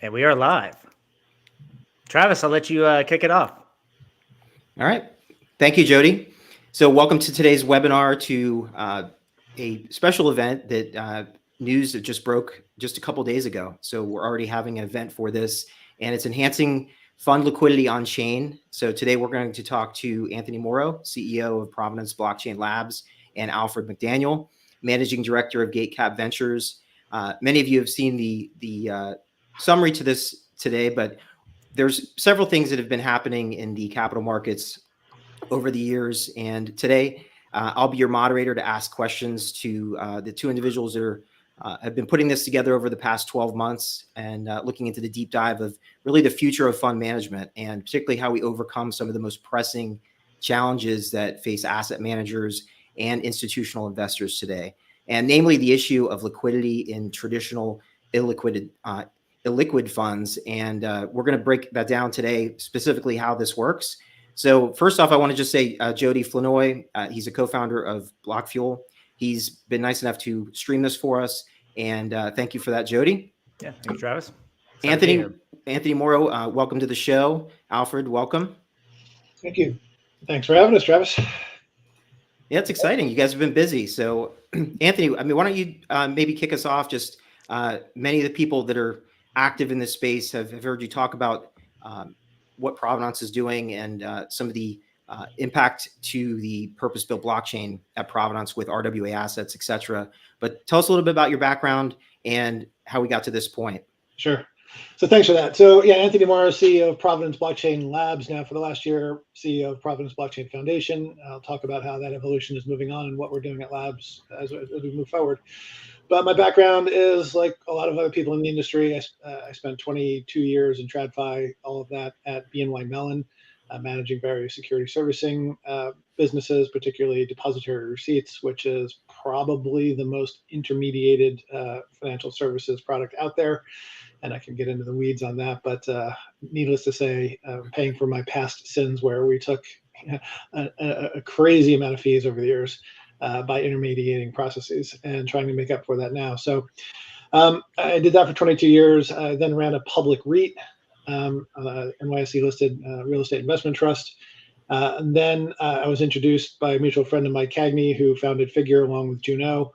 And we are live. Travis, I'll let you kick it off. All right. Thank you, Jody. So welcome to today's webinar to a special event that news that just broke just a couple days ago. So we're already having an event for this, and it's enhancing fund liquidity on chain. So today we're going to talk to Anthony Moro, CEO of Provenance Blockchain Labs, and Alfred McDaniel, Managing Director of GateCap Ventures. Many of you have seen the summary to this today, but there's several things that have been happening in the capital markets over the years. And today, I'll be your moderator to ask questions to the two individuals that have been putting this together over the past 12 months and looking into the deep dive of really the future of fund management, and particularly how we overcome some of the most pressing challenges that face asset managers and institutional investors today. And namely the issue of liquidity in traditional illiquid funds. And we're going to break that down today, specifically how this works. So first off, I want to just say Jody Flournoy, he's a co-founder of BlockFuel. He's been nice enough to stream this for us. And thank you for that, Jody. Yeah, thanks, Travis. Anthony Moro, welcome to the show. Alfred, welcome. Thank you. Thanks for having us, Travis. Yeah, it's exciting. You guys have been busy. So Anthony, I mean, why don't you maybe kick us off? Just many of the people that are active in this space have heard you talk about what Provenance is doing and some of the impact to the purpose-built blockchain at Provenance with RWA assets, et cetera. But tell us a little bit about your background and how we got to this point. Sure. So thanks for that. So yeah, Anthony Moro, CEO of Provenance Blockchain Labs, now for the last year, CEO of Provenance Blockchain Foundation. I'll talk about how that evolution is moving on and what we're doing at Labs as we move forward. But my background is like a lot of other people in the industry. I spent 22 years in TradFi, all of that at BNY Mellon, managing various security servicing businesses, particularly depository receipts, which is probably the most intermediated financial services product out there. And I can get into the weeds on that, but needless to say, paying for my past sins where we took a crazy amount of fees over the years by intermediating processes and trying to make up for that now. So I did that for 22 years. I then ran a public REIT, NYSE listed real estate investment trust. And then I was introduced by a mutual friend of Mike Cagney, who founded Figure along with Juno.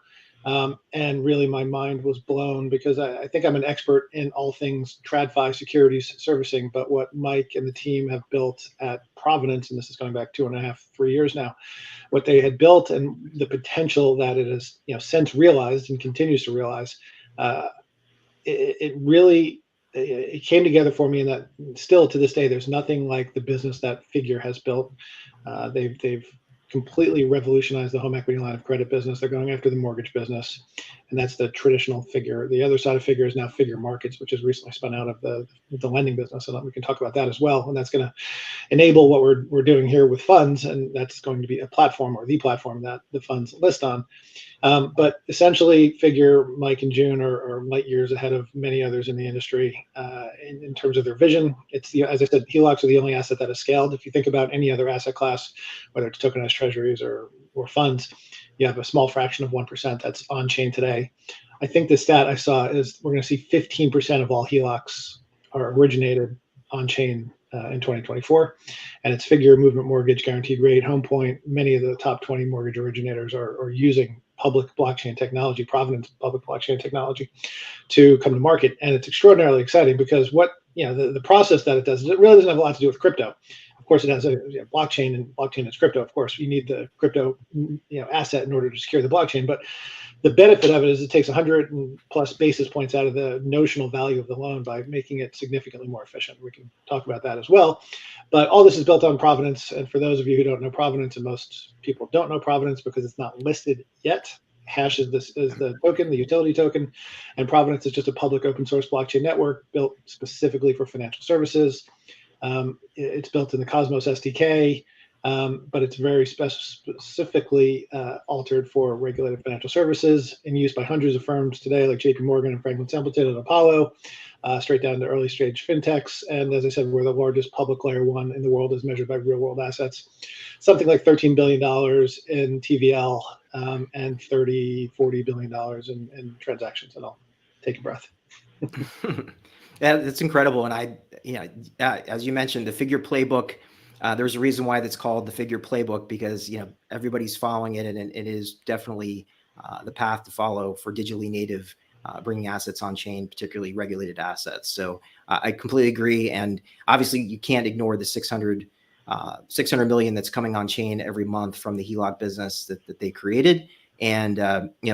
And really my mind was blown because I think I'm an expert in all things TradFi securities servicing, but what Mike and the team have built at Provenance, and this is going back 2.5, 3 years now, what they had built and the potential that it has since realized and continues to realize, it came together for me, and that still to this day, there's nothing like the business that Figure has built. They've completely revolutionized the home equity line of credit business. They're going after the mortgage business, and that's the traditional Figure. The other side of Figure is now Figure Markets, which is recently spun out of the lending business, and we can talk about that as well. And that's going to enable what we're doing here with funds, and that's going to be a platform, or the platform that the funds list on. But essentially, Figure, Mike and June are light years ahead of many others in the industry in terms of their vision. It's as I said, HELOCs are the only asset that is scaled. If you think about any other asset class, whether it's tokenized treasuries or funds, you have a small fraction of 1% that's on chain today. I think the stat I saw is we're going to see 15% of all HELOCs are originated on chain in 2024, and it's Figure, Movement Mortgage, Guaranteed Rate, Home Point. Many of the top 20 mortgage originators are using public blockchain technology, Provenance public blockchain technology, to come to market. And it's extraordinarily exciting because the process that it does, it really doesn't have a lot to do with crypto. Of course, it has a blockchain, and blockchain is crypto. Of course, you need the crypto asset in order to secure the blockchain. But the benefit of it is it takes 100+ basis points out of the notional value of the loan by making it significantly more efficient. We can talk about that as well. But all this is built on Provenance. And for those of you who don't know Provenance, and most people don't know Provenance because it's not listed yet, Hash is the token, the utility token, and Provenance is just a public open source blockchain network built specifically for financial services. It's built in the Cosmos SDK, but it's very specifically altered for regulated financial services and used by hundreds of firms today, like JP Morgan and Franklin Templeton and Apollo, straight down to early stage fintechs. And as I said, we're the largest public layer one in the world as measured by real world assets, something like $13 billion in TVL and $40 billion in transactions. And I'll take a breath. Yeah, that's incredible. And as you mentioned, the figure playbook, there's a reason why that's called the figure playbook, because, everybody's following it, and it is definitely the path to follow for digitally native, bringing assets on chain, particularly regulated assets. So I completely agree. And obviously you can't ignore the 600 million that's coming on chain every month from the HELOC business that they created. And,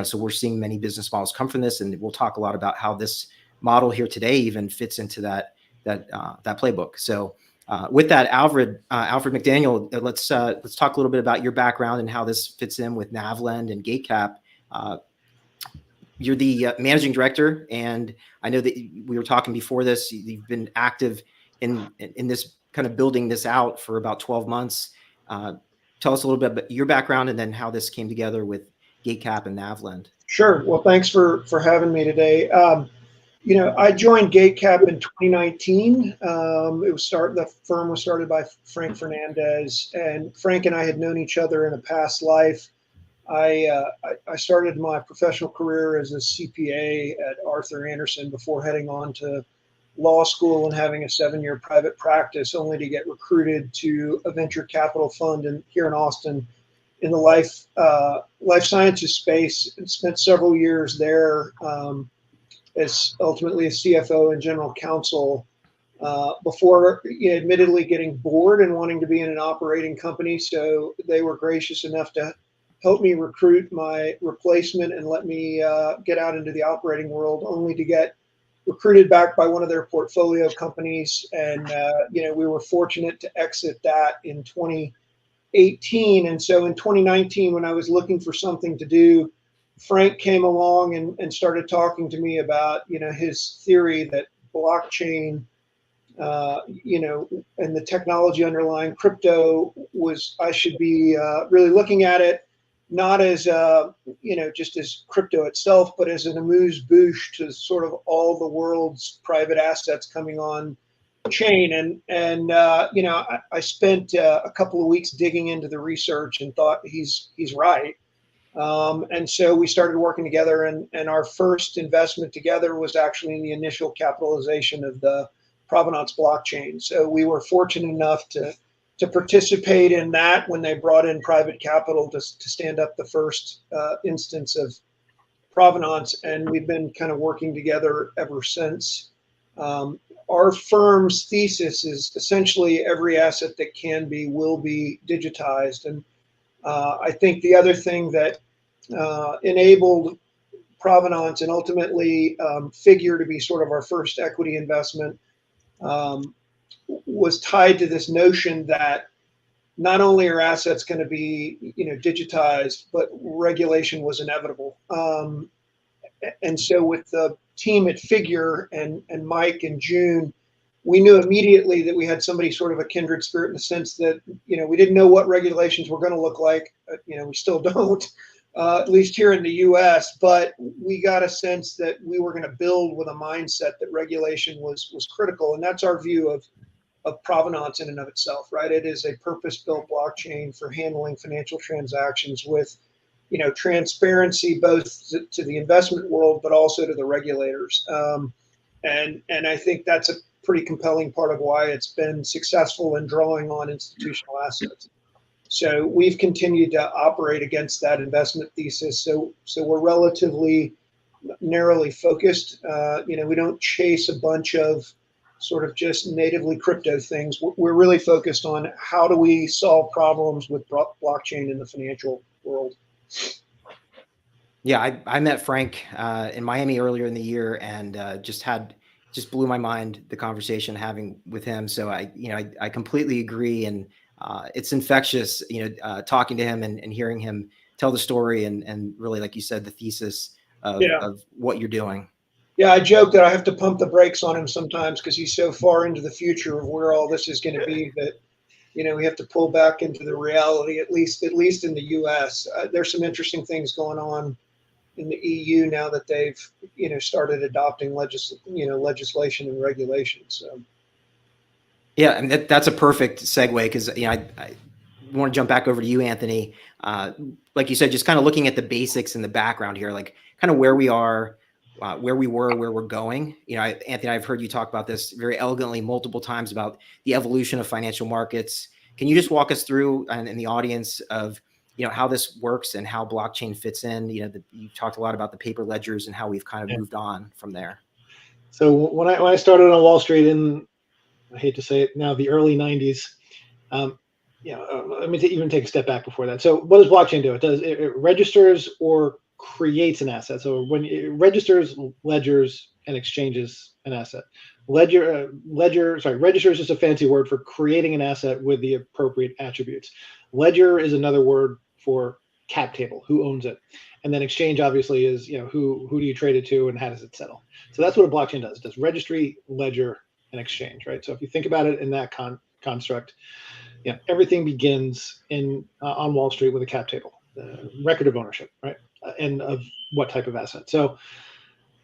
so we're seeing many business models come from this, and we'll talk a lot about how this model here today even fits into that playbook. So with that, Alfred McDaniel, let's talk a little bit about your background and how this fits in with NAVLend and GateCap. You're the managing director, and I know that we were talking before this. You've been active in this kind of building this out for about 12 months. Tell us a little bit about your background and then how this came together with GateCap and NAVLend. Sure. Well, thanks for having me today. I joined GateCap in 2019. The firm was started by Frank Fernandez, and Frank and I had known each other in a past life. I started my professional career as a CPA at Arthur Andersen before heading on to law school and having a 7-year private practice, only to get recruited to a venture capital fund here in Austin in the life sciences space, and spent several years there as ultimately a CFO and general counsel before admittedly getting bored and wanting to be in an operating company. So they were gracious enough to help me recruit my replacement and let me get out into the operating world, only to get recruited back by one of their portfolio companies. And, we were fortunate to exit that in 2018. And so in 2019, when I was looking for something to do, Frank came along and started talking to me about, his theory that blockchain, and the technology underlying crypto I should be really looking at it, not as, just as crypto itself, but as an amuse-bouche to sort of all the world's private assets coming on chain. And I spent a couple of weeks digging into the research and thought he's right. And so we started working together, and our first investment together was actually in the initial capitalization of the Provenance Blockchain. So we were fortunate enough to participate in that when they brought in private capital to stand up the first instance of Provenance, and we've been kind of working together ever since. Our firm's thesis is essentially every asset that can be will be digitized. And I think the other thing that enabled Provenance and ultimately Figure to be sort of our first equity investment was tied to this notion that not only are assets going to be digitized, but regulation was inevitable. And so with the team at Figure and Mike and June, we knew immediately that we had somebody sort of a kindred spirit in the sense that, we didn't know what regulations were going to look like. We still don't, at least here in the US, but we got a sense that we were going to build with a mindset that regulation was critical. And that's our view of Provenance in and of itself, right? It is a purpose-built blockchain for handling financial transactions with, transparency both to the investment world, but also to the regulators. And I think that's a pretty compelling part of why it's been successful in drawing on institutional assets. So we've continued to operate against that investment thesis. So we're relatively narrowly focused. We don't chase a bunch of sort of just natively crypto things. We're really focused on how do we solve problems with blockchain in the financial world. Yeah, I met Frank in Miami earlier in the year, and just blew my mind, the conversation having with him. So I completely agree, and it's infectious, talking to him and hearing him tell the story and really, like you said, the thesis of what you're doing. Yeah, I joke that I have to pump the brakes on him sometimes because he's so far into the future of where all this is going to be that, we have to pull back into the reality, at least in the US. There's some interesting things going on in the EU now that they've, started adopting legislation and regulations. So. Yeah, and that's a perfect segue because, I want to jump back over to you, Anthony. Like you said, just kind of looking at the basics in the background here, like kind of where we are, where we were, where we're going. You know, Anthony, I've heard you talk about this very elegantly multiple times about the evolution of financial markets. Can you just walk us through in the audience of, you know, how this works and how blockchain fits in? You know, you talked a lot about the paper ledgers and how we've kind of moved on from there. So when I started on Wall Street in, I hate to say it now, the early 90s, let me even take a step back before that. So what does blockchain do? It registers or creates an asset. So when it registers, ledgers, and exchanges an asset. Register is just a fancy word for creating an asset with the appropriate attributes. Ledger is another word for cap table, who owns it. And then exchange obviously is, you know, who do you trade it to and how does it settle? So that's what a blockchain does. It does registry, ledger, and exchange, right? So if you think about it in that construct, you know, everything begins on Wall Street with a cap table, the record of ownership, right? And of what type of asset. So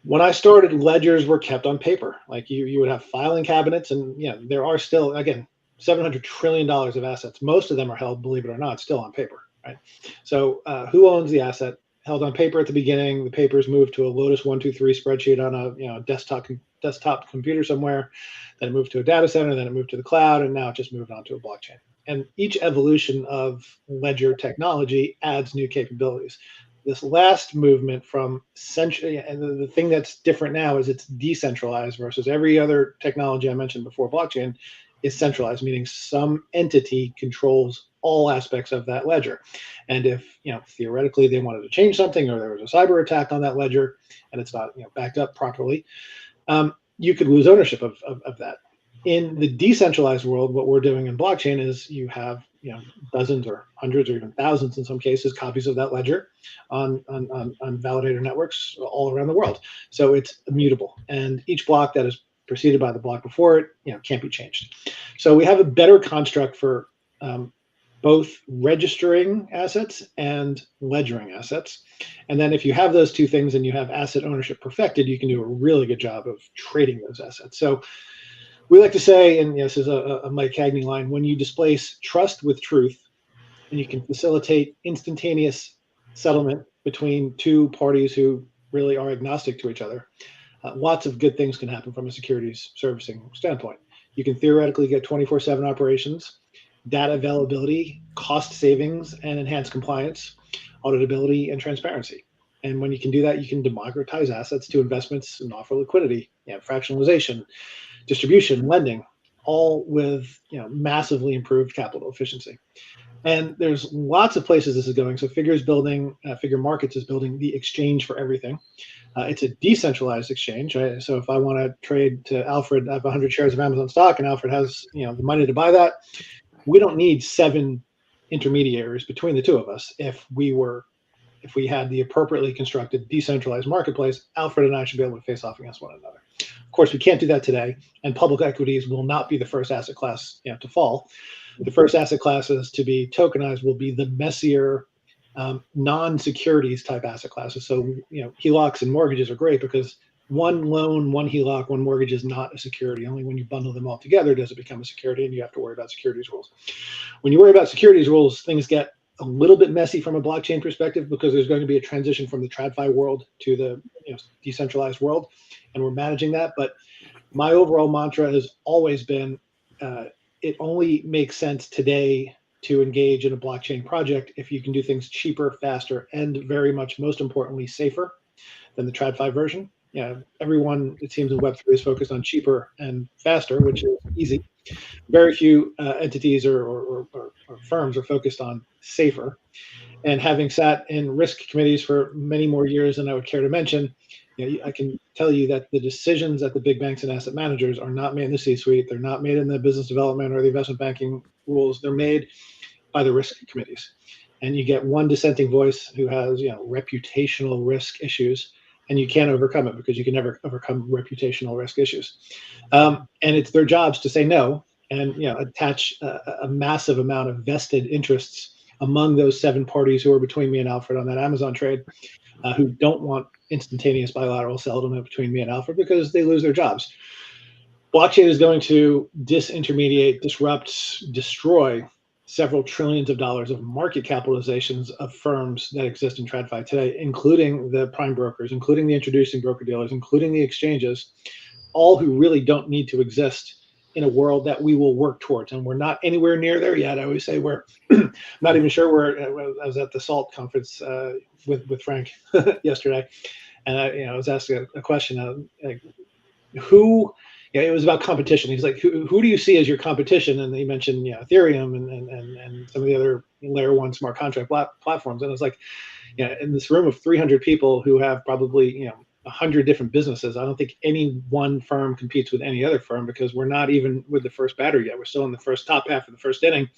when I started, ledgers were kept on paper. Like you would have filing cabinets, and you know, there are still, again, $700 trillion of assets. Most of them are held, believe it or not, still on paper, right? So who owns the asset? Held on paper at the beginning. The papers moved to a Lotus 123 spreadsheet on a desktop computer somewhere. Then it moved to a data center. Then it moved to the cloud, and now it just moved on to a blockchain. And each evolution of ledger technology adds new capabilities. This last movement from century, and the thing that's different now is it's decentralized versus every other technology I mentioned before. Blockchain is centralized, meaning some entity controls all aspects of that ledger. And if, you know, theoretically they wanted to change something, or there was a cyber attack on that ledger and it's not, you know, backed up properly, you could lose ownership of that. In the decentralized world, what we're doing in blockchain is you have, you know, dozens or hundreds or even thousands in some cases copies of that ledger on validator networks all around the world. So it's immutable, and each block that is preceded by the block before it, you know, can't be changed. So we have a better construct for both registering assets and ledgering assets. And then if you have those two things and you have asset ownership perfected, you can do a really good job of trading those assets. So we like to say, and this is a Mike Cagney line, when you displace trust with truth and you can facilitate instantaneous settlement between two parties who really are agnostic to each other, lots of good things can happen from a securities servicing standpoint. You can theoretically get 24/7 operations, data availability, cost savings, and enhanced compliance, auditability, and transparency. And when you can do that, you can democratize assets to investments and offer liquidity, fractionalization, distribution, lending, all with, you know, massively improved capital efficiency. And there's lots of places this is going. So Figure Markets is building the exchange for everything. It's a decentralized exchange, right? So if I want to trade to Alfred, I have 100 shares of Amazon stock, and Alfred has, you know, the money to buy that. We don't need 7 intermediaries between the two of us. If we had the appropriately constructed decentralized marketplace, Alfred and I should be able to face off against one another. Of course, we can't do that today, and public equities will not be the first asset class, you know, to fall. The first asset classes to be tokenized will be the messier, non-securities type asset classes. So, you know, HELOCs and mortgages are great because one loan, one HELOC, one mortgage is not a security. Only when you bundle them all together does it become a security, and you have to worry about securities rules. When you worry about securities rules, things get a little bit messy from a blockchain perspective because there's going to be a transition from the TradFi world to the, you know, decentralized world, and we're managing that. But my overall mantra has always been, it only makes sense today to engage in a blockchain project if you can do things cheaper, faster, and very much, most importantly, safer than the TradFi version. Everyone, it seems, in Web3 is focused on cheaper and faster, which is easy. Very few entities or firms are focused on safer. And having sat in risk committees for many more years than I would care to mention, you know, I can tell you that the decisions at the big banks and asset managers are not made in the C-suite. They're not made in the business development or the investment banking rules. They're made by the risk committees. And you get one dissenting voice who has, you know, reputational risk issues, and you can't overcome it because you can never overcome reputational risk issues. And it's their jobs to say no and, you know, attach a massive amount of vested interests among those 7 parties who are between me and Alfred on that Amazon trade, who don't want instantaneous bilateral settlement between me and Alfred because they lose their jobs. Blockchain is going to disintermediate, disrupt, destroy several trillions of dollars of market capitalizations of firms that exist in TradFi today, including the prime brokers, including the introducing broker dealers, including the exchanges, all who really don't need to exist in a world that we will work towards. And we're not anywhere near there yet. I always say we're not even sure I was at the SALT conference with Frank yesterday. And I was asking a question, like, who, it was about competition. He's like, who do you see as your competition? And he mentioned, Ethereum and some of the other layer one smart contract platforms. And it's like, in this room of 300 people who have probably, 100 different businesses, I don't think any one firm competes with any other firm, because we're not even with the first batter yet. We're still in the top half of the first inning,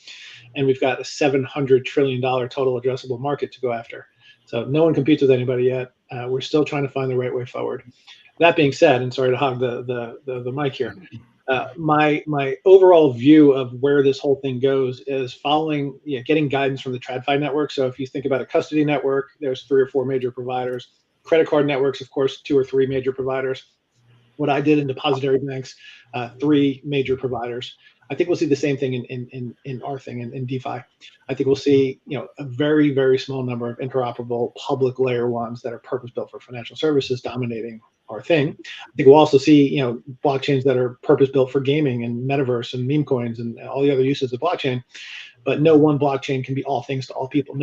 and we've got a $700 trillion total addressable market to go after. So no one competes with anybody yet. We're still trying to find the right way forward. That being said, and sorry to hog the mic here, my overall view of where this whole thing goes is following, getting guidance from the TradFi network. So if you think about a custody network, there's 3 or 4 major providers. Credit card networks, of course, 2 or 3 major providers. What I did in depository banks, 3 major providers. I think we'll see the same thing in our thing in DeFi. I think we'll see, a very, very small number of interoperable public layer ones that are purpose built for financial services dominating our thing. I think we'll also see, blockchains that are purpose built for gaming and metaverse and meme coins and all the other uses of blockchain. But no one blockchain can be all things to all people.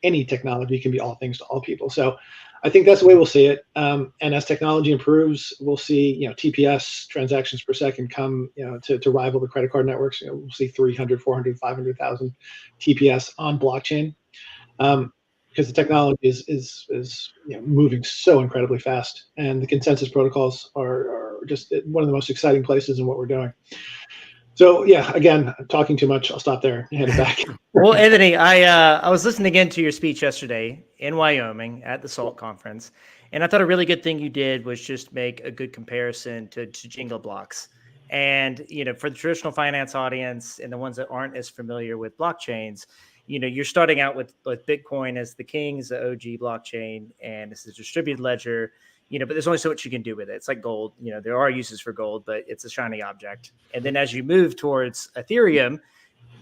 Any technology can be all things to all people. So I think that's the way we'll see it. And as technology improves, we'll see, TPS, transactions per second, come, to rival the credit card networks. We'll see 300, 400, 500,000 TPS on blockchain, because the technology is moving so incredibly fast, and the consensus protocols are just one of the most exciting places in what we're doing. So again, I'm talking too much. I'll stop there and hand it back. Well, Anthony, I was listening again to your speech yesterday in Wyoming at the SALT conference, and I thought a really good thing you did was just make a good comparison to Jenga blocks. And for the traditional finance audience and the ones that aren't as familiar with blockchains, you're starting out with Bitcoin as the king, as the OG blockchain, and it's a distributed ledger. But there's only so much you can do with it. It's like gold. There are uses for gold, but it's a shiny object. And then as you move towards Ethereum,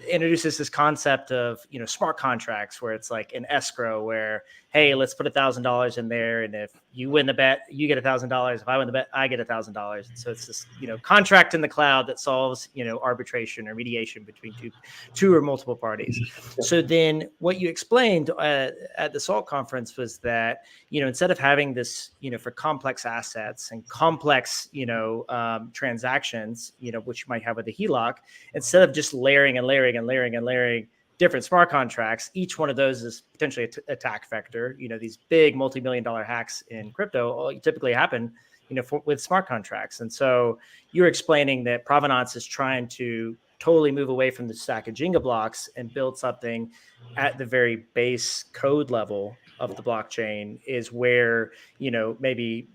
introduces this concept of smart contracts, where it's like an escrow, where, hey, let's put $1,000 in there, and if you win the bet, you get $1,000. If I win the bet, I get $1,000. And so it's this contract in the cloud that solves arbitration or mediation between two or multiple parties. So then what you explained at the SALT conference was that instead of having this for complex assets and complex transactions, which you might have with a HELOC, instead of just layering different smart contracts, each one of those is potentially an attack vector. These big multi-million-dollar hacks in crypto typically happen, with smart contracts. And so you're explaining that Provenance is trying to totally move away from the stack of Jenga blocks and build something at the very base code level of the blockchain, is where, maybe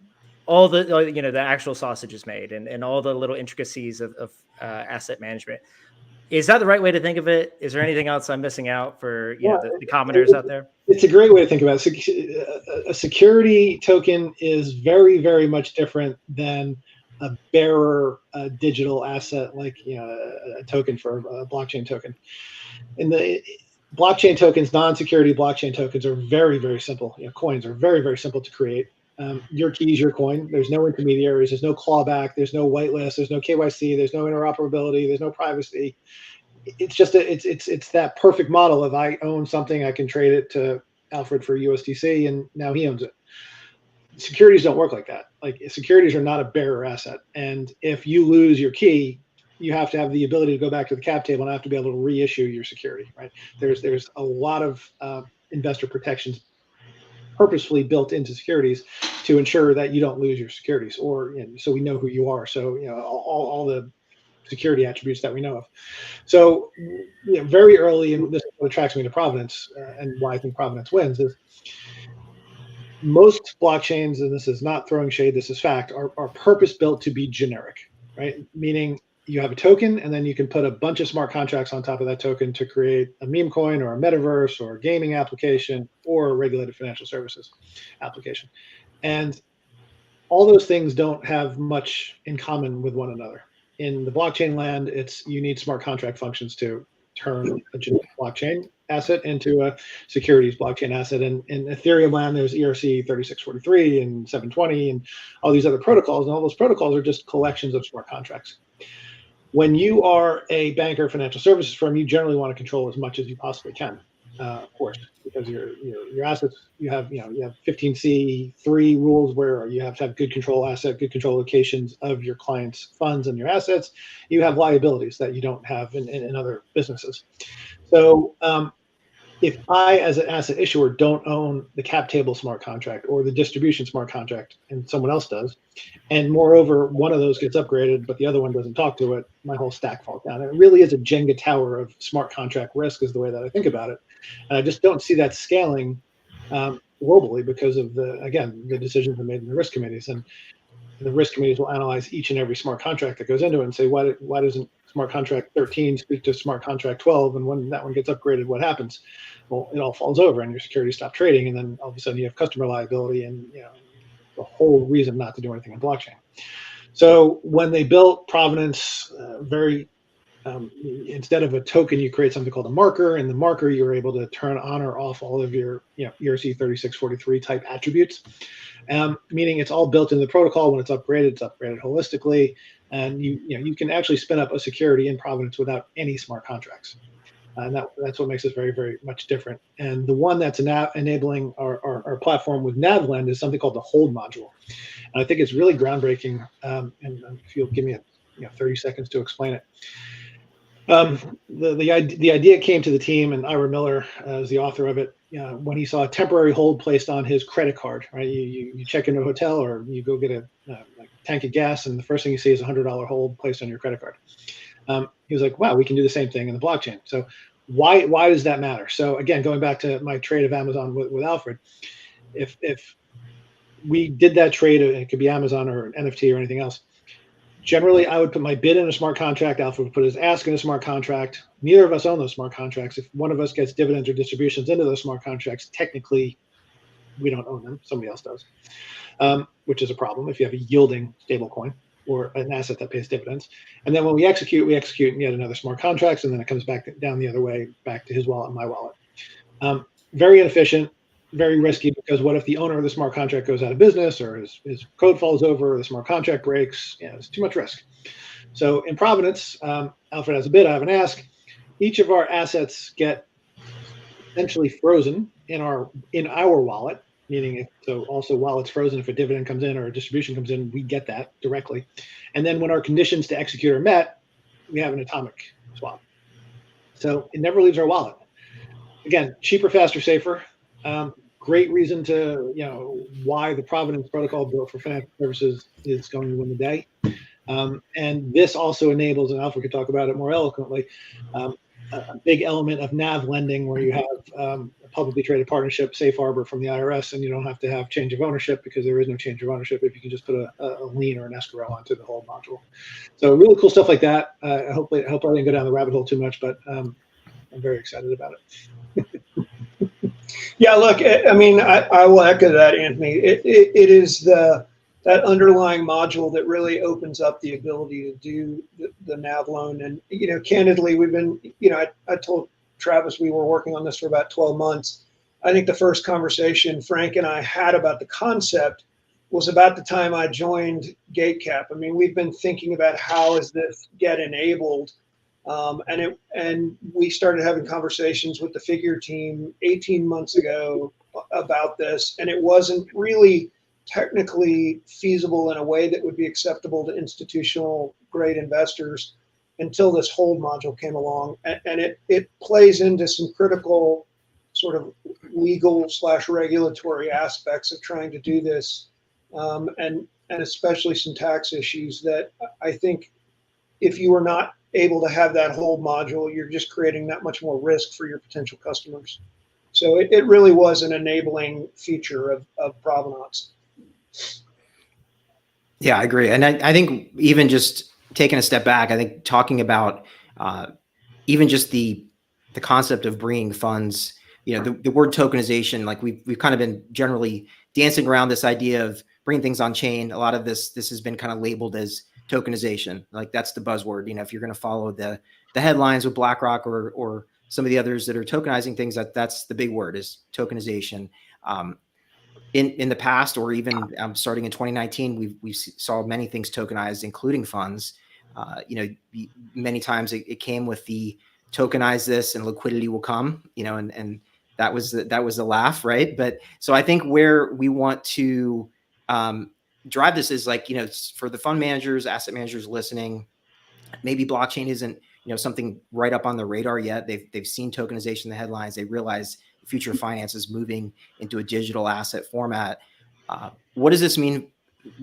all the, the actual sausage is made, and all the little intricacies of asset management. Is that the right way to think of it? Is there anything else I'm missing out for the commoners out there? It's a great way to think about it. A security token is very, very much different than a bearer digital asset, like a token for a blockchain token. And the blockchain tokens, non-security blockchain tokens, are very, very simple. Coins are very, very simple to create. Your key is your coin. There's no intermediaries. There's no clawback. There's no whitelist. There's no KYC. There's no interoperability. There's no privacy. It's just it's that perfect model of, I own something, I can trade it to Alfred for USDC, and now he owns it. Securities don't work like that. Like, securities are not a bearer asset, and if you lose your key, you have to have the ability to go back to the cap table and have to be able to reissue your security. Right? There's a lot of investor protections purposefully built into securities to ensure that you don't lose your securities, or so we know who you are. So all the security attributes that we know of. So very early, and this is what attracts me to Provenance, and why I think Provenance wins, is most blockchains, and this is not throwing shade, this is fact, are purpose built to be generic, right? Meaning you have a token, and then you can put a bunch of smart contracts on top of that token to create a meme coin or a metaverse or a gaming application or a regulated financial services application. And all those things don't have much in common with one another. In the blockchain land, you need smart contract functions to turn a generic blockchain asset into a securities blockchain asset. And in Ethereum land, there's ERC 3643 and 720 and all these other protocols. And all those protocols are just collections of smart contracts. When you are a banker, financial services firm, you generally want to control as much as you possibly can, of course, because your assets, you have 15C3 rules where you have to have good control locations of your clients' funds and your assets. You have liabilities that you don't have in other businesses. So if I, as an asset issuer, don't own the cap table smart contract or the distribution smart contract and someone else does, and moreover, one of those gets upgraded, but the other one doesn't talk to it, my whole stack falls down. And it really is a Jenga tower of smart contract risk is the way that I think about it. And I just don't see that scaling globally because of the decisions that are made in the risk committees. And the risk committees will analyze each and every smart contract that goes into it and say, why doesn't smart contract 13 speak to smart contract 12? And when that one gets upgraded, what happens? Well, it all falls over and your securities stop trading. And then all of a sudden you have customer liability and the whole reason not to do anything in blockchain. So when they built Provenance, instead of a token, you create something called a marker. And the marker, you're able to turn on or off all of your ERC 3643 type attributes. Meaning it's all built in the protocol. When it's upgraded holistically, and you can actually spin up a security in Provenance without any smart contracts, and that's what makes us very, very much different. And the one that's enabling our platform with NAVLend is something called the hold module, and I think it's really groundbreaking. And if you'll give me 30 seconds to explain it. The idea came to the team, and Ira Miller is the author of it. When he saw a temporary hold placed on his credit card, right? You check into a hotel or you go get a tank of gas, and the first thing you see is a $100 hold placed on your credit card. He was like, "Wow, we can do the same thing in the blockchain." So why does that matter? So again, going back to my trade of Amazon with Alfred, if we did that trade, it could be Amazon or an NFT or anything else. Generally, I would put my bid in a smart contract. Alfred would put his ask in a smart contract. Neither of us own those smart contracts. If one of us gets dividends or distributions into those smart contracts, technically, we don't own them. Somebody else does, which is a problem if you have a yielding stablecoin or an asset that pays dividends. And then when we execute in yet another smart contracts, and then it comes back down the other way, back to his wallet and my wallet. Very inefficient, very risky, because what if the owner of the smart contract goes out of business or his code falls over or the smart contract breaks? It's too much risk. So in Provenance, Alfred has a bid, I have an ask. Each of our assets get essentially frozen in our wallet, meaning also while it's frozen, if a dividend comes in or a distribution comes in, we get that directly. And then when our conditions to execute are met, we have an atomic swap. So it never leaves our wallet. Again, cheaper, faster, safer. Great reason to, why the Provenance protocol built for financial services is going to win the day. And this also enables, and Alfred could talk about it more eloquently, a big element of NAV lending where you have a publicly traded partnership, safe harbor from the IRS, and you don't have to have change of ownership because there is no change of ownership if you can just put a lien or an escrow onto the whole module. So really cool stuff like that. I hope I didn't go down the rabbit hole too much, but I'm very excited about it. Yeah, look, I will echo that, Anthony. It is that underlying module that really opens up the ability to do the NAV loan. And, candidly, we've been, I told Travis we were working on this for about 12 months. I think the first conversation Frank and I had about the concept was about the time I joined GateCap. We've been thinking about how does this get enabled. And we started having conversations with the Figure team 18 months ago about this, and it wasn't really technically feasible in a way that would be acceptable to institutional grade investors until this hold module came along. And it plays into some critical sort of legal / regulatory aspects of trying to do this, and especially some tax issues that I think if you are not able to have that hold module, you're just creating that much more risk for your potential customers. So it really was an enabling feature of Provenance. Yeah, I agree. And I think even just taking a step back, I think talking about even just the concept of bringing funds, the word tokenization, like we've kind of been generally dancing around this idea of bringing things on chain. A lot of this has been kind of labeled as tokenization. Like that's the buzzword. If you're going to follow the headlines with BlackRock or some of the others that are tokenizing things, that's the big word is tokenization. In the past, or even starting in 2019, we saw many things tokenized, including funds. Many times it came with the tokenize this and liquidity will come, and that was the laugh, right? But so I think where we want to drive this is like, for the fund managers, asset managers listening, maybe blockchain isn't, something right up on the radar yet. They've seen tokenization in the headlines. They realize the future of finance is moving into a digital asset format. What does this mean?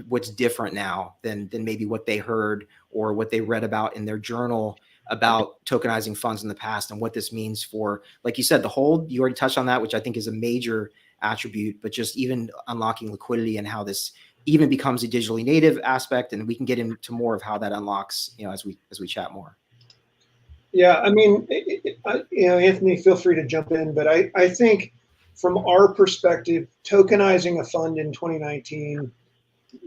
What's different now than maybe what they heard or what they read about in their journal about tokenizing funds in the past, and what this means for, like you said, the hold? You already touched on that, which I think is a major attribute, but just even unlocking liquidity and how this even becomes a digitally native aspect. And we can get into more of how that unlocks, as we chat more. Yeah, I mean, Anthony, feel free to jump in, but I think from our perspective, tokenizing a fund in 2019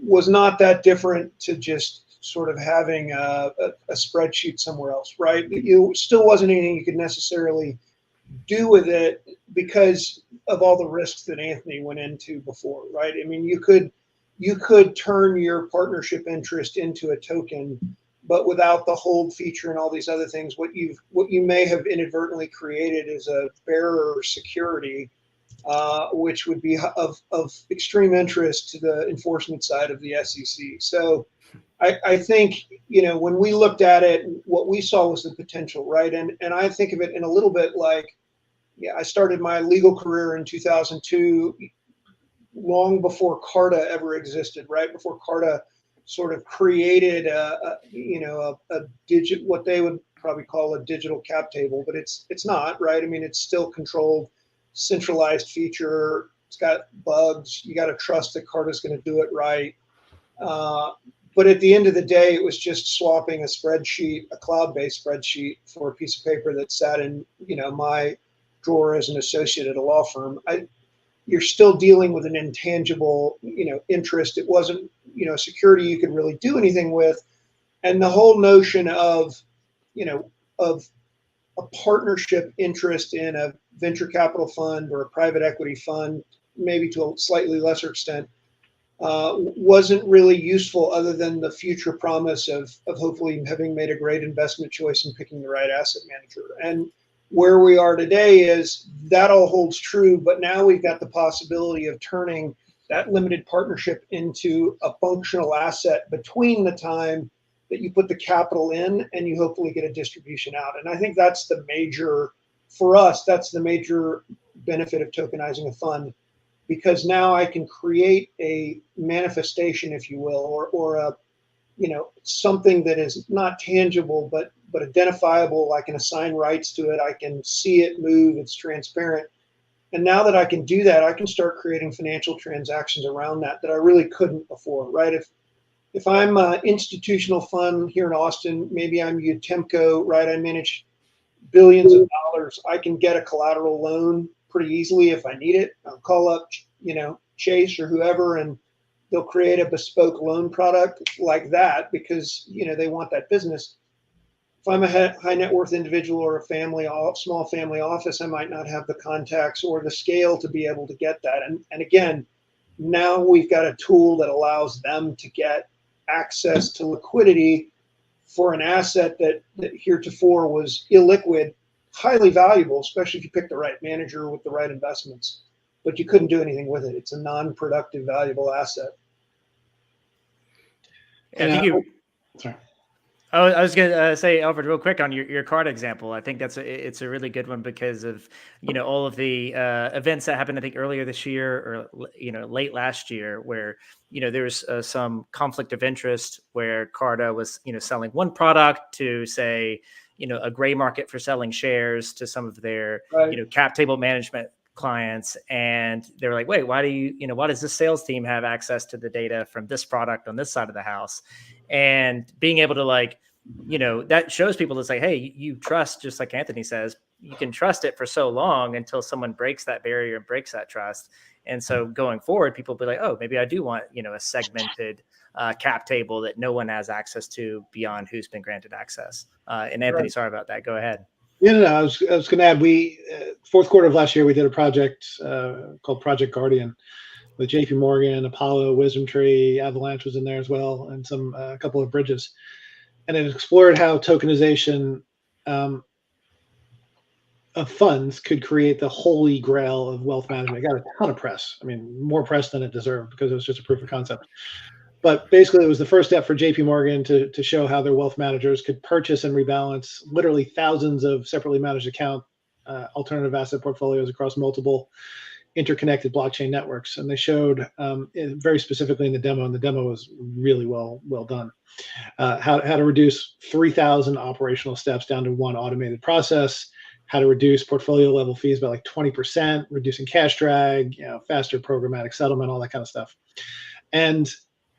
was not that different to just sort of having a spreadsheet somewhere else, right? It still wasn't anything you could necessarily do with it because of all the risks that Anthony went into before, right? I mean, you could turn your partnership interest into a token, but without the hold feature and all these other things, what you may have inadvertently created is a bearer security, which would be of extreme interest to the enforcement side of the SEC. So I think, when we looked at it, what we saw was the potential, right? And I think of it in a little bit like, I started my legal career in 2002, long before Carta ever existed, right? Before Carta sort of created a what they would probably call a digital cap table, but it's not, right? I mean, it's still controlled, centralized feature. It's got bugs. You got to trust that Carta's going to do it right. But at the end of the day, it was just swapping a spreadsheet, a cloud-based spreadsheet, for a piece of paper that sat in, my drawer as an associate at a law firm. You're still dealing with an intangible, interest. It wasn't, security you could really do anything with. And the whole notion of a partnership interest in a venture capital fund or a private equity fund, maybe to a slightly lesser extent, wasn't really useful other than the future promise of hopefully having made a great investment choice and picking the right asset manager. And where we are today is that all holds true, but now we've got the possibility of turning that limited partnership into a functional asset between the time that you put the capital in and you hopefully get a distribution out. And I think that's for us, that's the major benefit of tokenizing a fund, because now I can create a manifestation, if you will, or a, something that is not tangible, but identifiable. I can assign rights to it. I can see it move. It's transparent. And now that I can do that, I can start creating financial transactions around that I really couldn't before, right? If I'm an institutional fund here in Austin, maybe I'm Utemco, right? I manage billions of dollars. I can get a collateral loan pretty easily if I need it. I'll call up, Chase or whoever, and they'll create a bespoke loan product like that because, they want that business. If I'm a high net worth individual or a small family office, I might not have the contacts or the scale to be able to get that. And again, now we've got a tool that allows them to get access to liquidity for an asset that heretofore was illiquid, highly valuable, especially if you pick the right manager with the right investments, but you couldn't do anything with it. It's a non-productive, valuable asset. Sorry. I was going to say, Alfred, real quick on your card example. I think it's a really good one because of, all of the events that happened, I think, earlier this year or, late last year where, there was some conflict of interest where Carta was, selling one product to, say, a gray market for selling shares to some of their, Right. cap table management clients. And they were like, wait, why does this sales team have access to the data from this product on this side of the house? And being able to that shows people to say, hey, you trust, just like Anthony says, you can trust it for so long until someone breaks that barrier and breaks that trust. And so going forward, people will be like, oh, maybe I do want, a segmented cap table that no one has access to beyond who's been granted access. And Anthony, Right. sorry about that. Go ahead. Yeah, no, I was going to add, we fourth quarter of last year, we did a project called Project Guardian with JP Morgan, Apollo, Wisdom Tree, Avalanche was in there as well, and a couple of bridges. And it explored how tokenization of funds could create the holy grail of wealth management. It got a ton of press. I mean, more press than it deserved because it was just a proof of concept. But basically, it was the first step for JP Morgan to show how their wealth managers could purchase and rebalance literally thousands of separately managed account alternative asset portfolios across multiple interconnected blockchain networks. And they showed very specifically in the demo, and the demo was really well done, how to reduce 3,000 operational steps down to one automated process, how to reduce portfolio level fees by like 20%, reducing cash drag, faster programmatic settlement, all that kind of stuff. And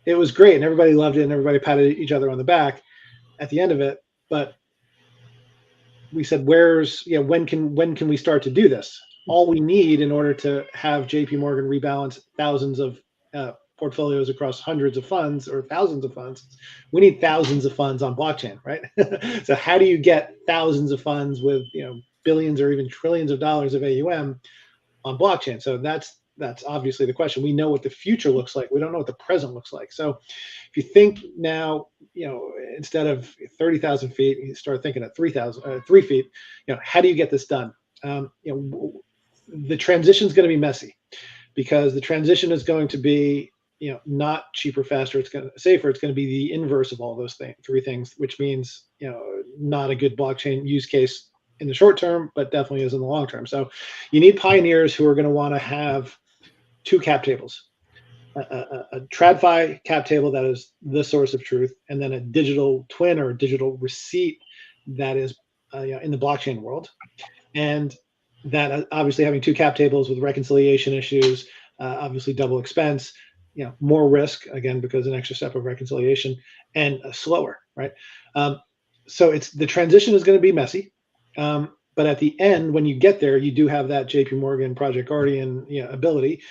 it was great, and everybody loved it, and everybody patted each other on the back at the end of it. But we said, when can we start to do this? All we need in order to have JP Morgan rebalance thousands of portfolios across hundreds of funds or thousands of funds, we need thousands of funds on blockchain, right? So how do you get thousands of funds with billions or even trillions of dollars of AUM on blockchain? So that's obviously the question. We know what the future looks like. We don't know what the present looks like. So if you think now, instead of 30,000 feet, you start thinking at 3 feet, how do you get this done? The transition is going to be messy, because the transition is going to be, not cheaper, faster, it's going to safer. It's going to be the inverse of all those three things, which means, not a good blockchain use case in the short term, but definitely is in the long term. So you need pioneers who are going to want to have two cap tables, a TradFi cap table that is the source of truth, and then a digital twin or a digital receipt that is in the blockchain world. And that obviously having two cap tables with reconciliation issues, obviously double expense, more risk, again, because an extra step of reconciliation, and slower, right? So the transition is going to be messy. But at the end, when you get there, you do have that JP Morgan Project Guardian ability.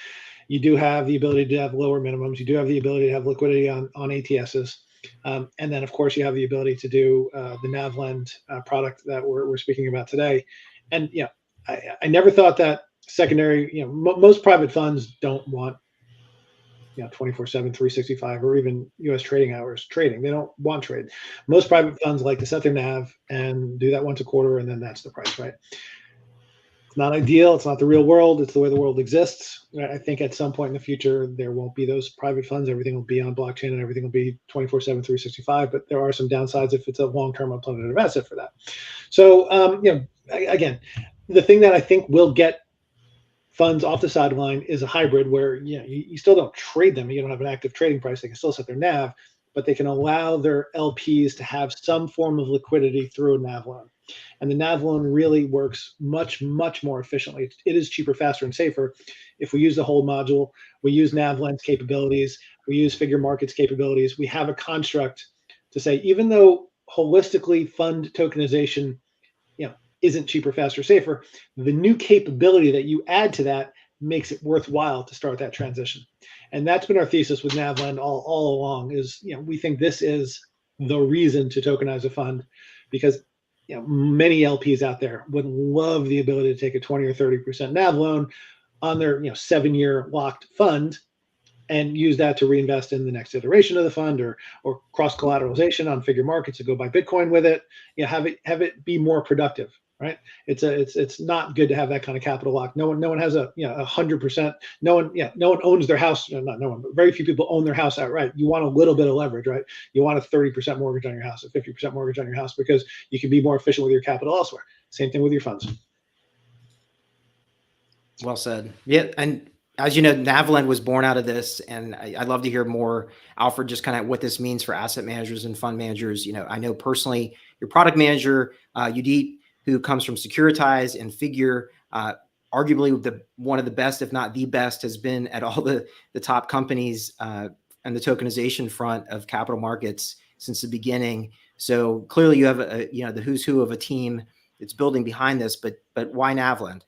You do have the ability to have lower minimums. You do have the ability to have liquidity on ATSs. And then, of course, you have the ability to do the NAVLend product that we're speaking about today. And I never thought that secondary, most private funds don't want 24/7, 365, or even US trading hours trading. They don't want trade. Most private funds like to set their NAV and do that once a quarter, and then that's the price, right? It's not ideal. It's not the real world. It's the way the world exists. I think at some point in the future, there won't be those private funds. Everything will be on blockchain, and everything will be 24/7, 365. But there are some downsides if it's a long-term alternative asset for that. So, again, the thing that I think will get funds off the sideline is a hybrid where you still don't trade them. You don't have an active trading price. They can still set their NAV, but they can allow their LPs to have some form of liquidity through a NAV loan. And the NAV loan really works much, much more efficiently. It is cheaper, faster, and safer if we use the hold module. We use NAVLend's capabilities. We use Figure Market's capabilities. We have a construct to say, even though holistically fund tokenization isn't cheaper, faster, safer, the new capability that you add to that makes it worthwhile to start that transition. And that's been our thesis with NAVLend all along is, we think this is the reason to tokenize a fund, because many LPs out there would love the ability to take a 20 or 30% NAV loan on their 7-year locked fund and use that to reinvest in the next iteration of the fund, or cross collateralization on Figure Markets to go buy Bitcoin with it. Have it be more productive. Right? It's not good to have that kind of capital lock. No one has 100%. No one owns their house. Not no one, but very few people own their house outright. You want a little bit of leverage, right? You want a 30% mortgage on your house, a 50% mortgage on your house, because you can be more efficient with your capital elsewhere. Same thing with your funds. Well said. Yeah, and as you know, NAVLend was born out of this, and I'd love to hear more, Alfred, just kind of what this means for asset managers and fund managers. I know personally your product manager, Jody, who comes from Securitize and Figure, arguably one of the best, if not the best, has been at all the top companies and the tokenization front of capital markets since the beginning. So clearly you have the who's who of a team that's building behind this. But why NAVLend?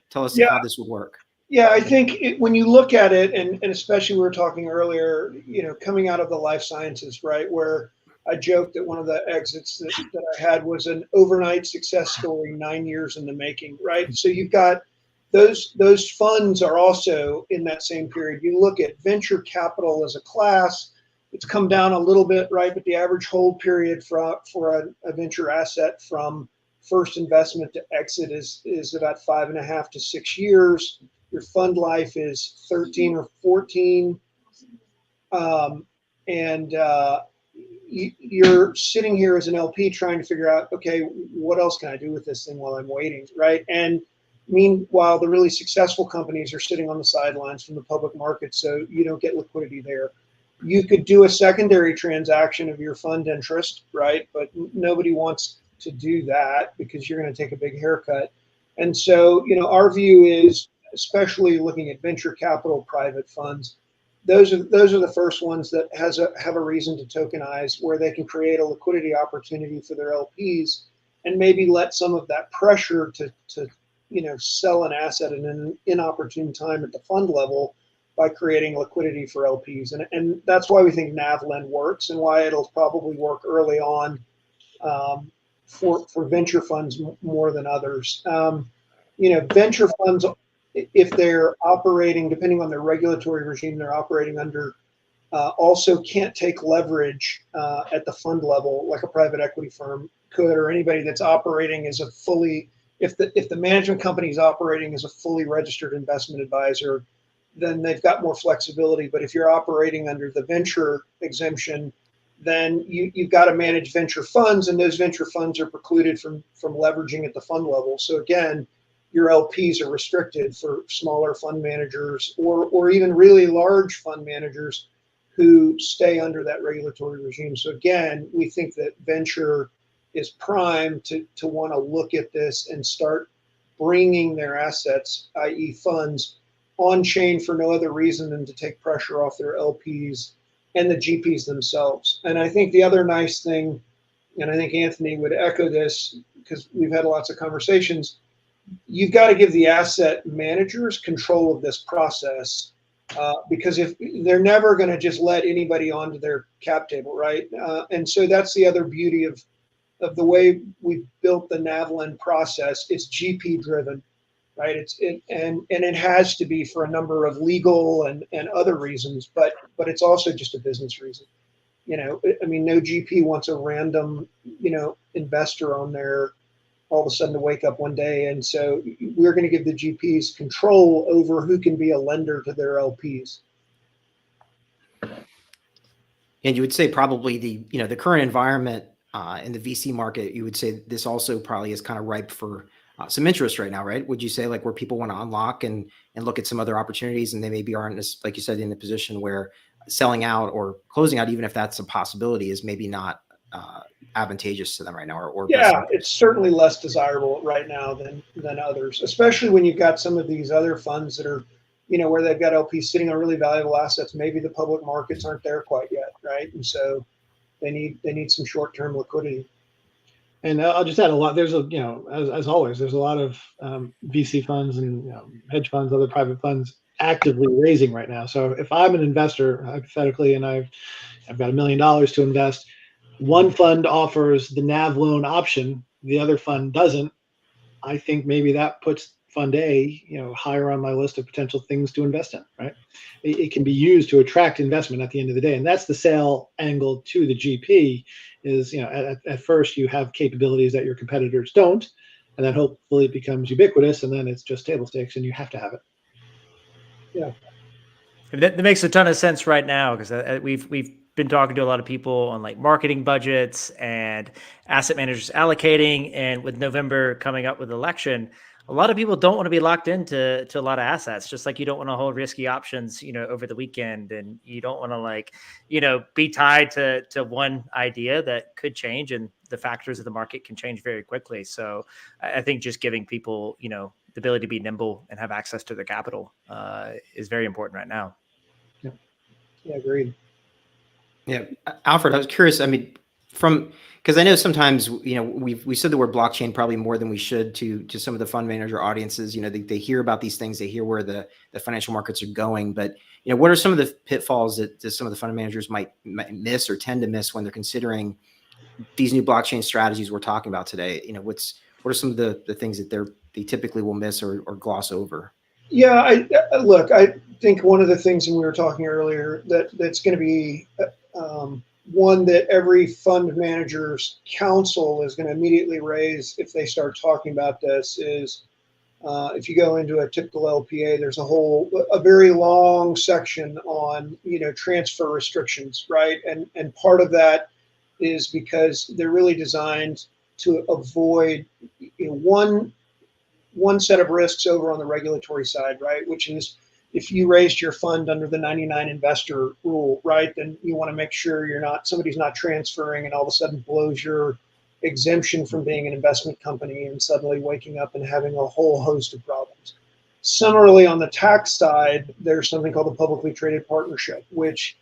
Tell us how this would work. Yeah, I think when you look at it, and especially we were talking earlier, coming out of the life sciences, right, where I joked that one of the exits that I had was an overnight success story, 9 years in the making, right? So you've got those funds are also in that same period. You look at venture capital as a class, it's come down a little bit, right? But the average hold period for a venture asset from first investment to exit is about 5.5 to 6 years. Your fund life is 13 or 14. You're sitting here as an LP trying to figure out, okay, what else can I do with this thing while I'm waiting, right? And meanwhile, the really successful companies are sitting on the sidelines from the public market, so you don't get liquidity there. You could do a secondary transaction of your fund interest, right? But nobody wants to do that because you're going to take a big haircut. And so, our view is, especially looking at venture capital private funds, those are the first ones that have a reason to tokenize, where they can create a liquidity opportunity for their LPs and maybe let some of that pressure to sell an asset in an inopportune time at the fund level by creating liquidity for LPs. And that's why we think NAVLend works, and why it'll probably work early on for venture funds more than others. Venture funds, if they're operating, depending on their regulatory regime they're operating under, also can't take leverage at the fund level like a private equity firm could, or anybody that's operating as a fully, if the management company is operating as a fully registered investment advisor, then they've got more flexibility. But if you're operating under the venture exemption, then you've got to manage venture funds, and those venture funds are precluded from leveraging at the fund level. So again, your LPs are restricted for smaller fund managers or even really large fund managers who stay under that regulatory regime. So again, we think that venture is primed to want to look at this and start bringing their assets, i.e. funds, on chain for no other reason than to take pressure off their LPs and the GPs themselves. And I think the other nice thing, and I think Anthony would echo this because we've had lots of conversations, you've got to give the asset managers control of this process, because if they're never going to just let anybody onto their cap table, right? And so that's the other beauty of the way we've built the NAVLend process. It's GP driven, right? And it has to be for a number of legal and other reasons, but it's also just a business reason. No GP wants a random, investor on there all of a sudden to wake up one day. And so we're going to give the GPs control over who can be a lender to their LPs. And you would say probably the current environment in the VC market, you would say this also probably is kind of ripe for some interest right now, right? Would you say, like, where people want to unlock and look at some other opportunities, and they maybe aren't, like you said, in a position where selling out or closing out, even if that's a possibility, is maybe not advantageous to them right now, or yeah, it's certainly less desirable right now than others, especially when you've got some of these other funds that are, where they've got LPs sitting on really valuable assets. Maybe the public markets aren't there quite yet, right? And so they need some short-term liquidity. And I'll just add a lot. There's as always, there's a lot of VC funds and hedge funds, other private funds actively raising right now. So if I'm an investor, hypothetically, and I've got $1 million to invest, one fund offers the NAV loan option, the other fund doesn't. I think maybe that puts Fund A, higher on my list of potential things to invest in. Right? It can be used to attract investment at the end of the day, and that's the sale angle to the GP. Is at first you have capabilities that your competitors don't, and then hopefully it becomes ubiquitous, and then it's just table stakes, and you have to have it. Yeah, that makes a ton of sense right now, because we've been talking to a lot of people on like marketing budgets and asset managers allocating, and with November coming up with election, a lot of people don't want to be locked into a lot of assets, just like you don't want to hold risky options, over the weekend, and you don't want to be tied to one idea that could change, and the factors of the market can change very quickly. So I think just giving people, the ability to be nimble and have access to their capital is very important right now. Yeah. Yeah, agreed. Yeah, Alfred, I was curious. I mean, because I know sometimes, we said the word blockchain probably more than we should to some of the fund manager audiences. They hear about these things, they hear where the financial markets are going, but what are some of the pitfalls that some of the fund managers might miss or tend to miss when they're considering these new blockchain strategies we're talking about today? What are some of the things that they typically will miss or gloss over? Yeah, I think one of the things, and we were talking earlier, that's going to be one that every fund manager's council is going to immediately raise if they start talking about this is if you go into a typical LPA, there's a very long section on transfer restrictions, right? And part of that is because they're really designed to avoid one set of risks over on the regulatory side, right? Which is if you raised your fund under the 99 investor rule, right, then you want to make sure somebody's not transferring and all of a sudden blows your exemption from being an investment company and suddenly waking up and having a whole host of problems. Similarly, on the tax side, there's something called the publicly traded partnership, which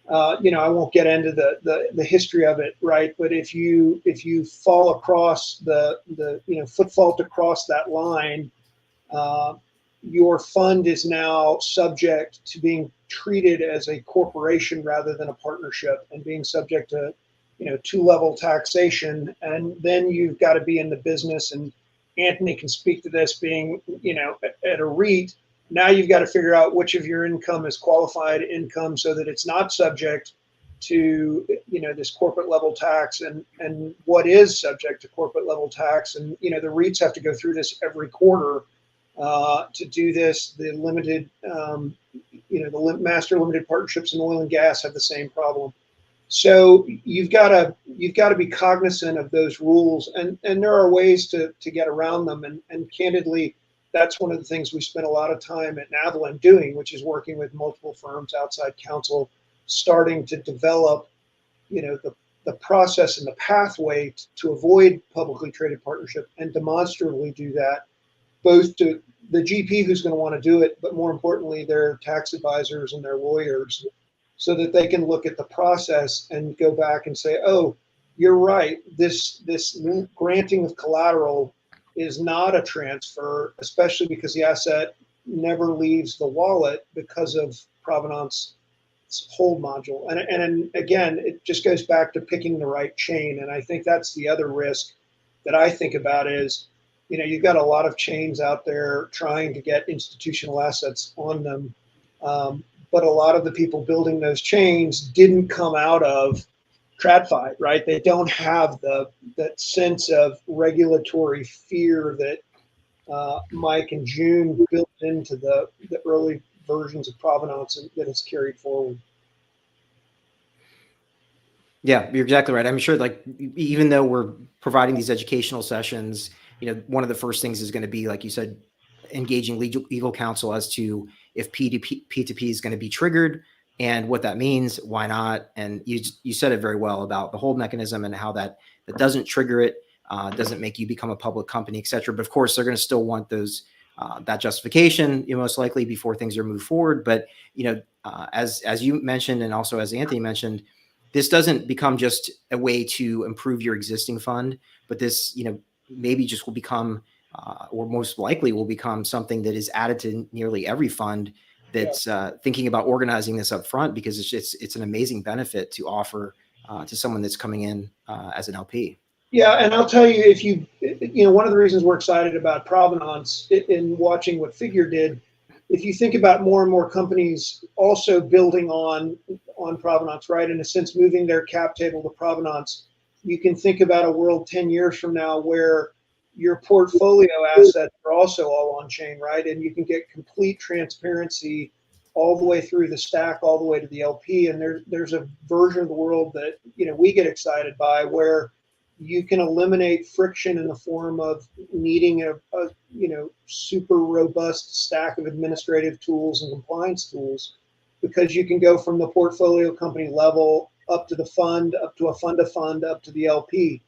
I won't get into the history of it, right? But if you fall across the foot fault across that line, your fund is now subject to being treated as a corporation rather than a partnership, and being subject to 2-level taxation. And then you've got to be in the business, and Anthony can speak to this, being at a REIT. Now you've got to figure out which of your income is qualified income so that it's not subject to this corporate level tax, and what is subject to corporate level tax. And the REITs have to go through this every quarter to do this. The limited the master limited partnerships in oil and gas have the same problem. So you've got to be cognizant of those rules, and there are ways to get around them. And candidly, that's one of the things we spent a lot of time at NAVLend doing, which is working with multiple firms, outside counsel, starting to develop, the process and the pathway to avoid publicly traded partnership, and demonstrably do that, both to the GP who's going to want to do it, but more importantly, their tax advisors and their lawyers, so that they can look at the process and go back and say, oh, you're right, this granting of collateral is not a transfer, especially because the asset never leaves the wallet because of Provenance hold module. And again, it just goes back to picking the right chain. And I think that's the other risk that I think about is, you've got a lot of chains out there trying to get institutional assets on them. But a lot of the people building those chains didn't come out of TradFi, right? They don't have that sense of regulatory fear that Mike and June built into the early versions of Provenance and that has carried forward. Yeah, you're exactly right. I'm sure, like, even though we're providing these educational sessions, one of the first things is going to be, like you said, engaging legal counsel as to if P2P is going to be triggered and what that means, why not. And you said it very well about the hold mechanism and how that doesn't trigger it, doesn't make you become a public company, et cetera. But of course, they're going to still want those that justification, most likely, before things are moved forward. But as you mentioned, and also as Anthony mentioned, this doesn't become just a way to improve your existing fund, but this maybe just will become, or most likely will become, something that is added to nearly every fund that's thinking about organizing this up front, because it's an amazing benefit to offer to someone that's coming in as an LP. Yeah, and I'll tell you, if one of the reasons we're excited about Provenance in watching what Figure did, if you think about more and more companies also building on Provenance, right, in a sense, moving their cap table to Provenance, you can think about a world 10 years from now where your portfolio assets are also all on chain, right? And you can get complete transparency all the way through the stack, all the way to the LP. And there's a version of the world that we get excited by, where you can eliminate friction in the form of needing a super robust stack of administrative tools and compliance tools, because you can go from the portfolio company level up to the fund, up to a fund of fund, up to the LP,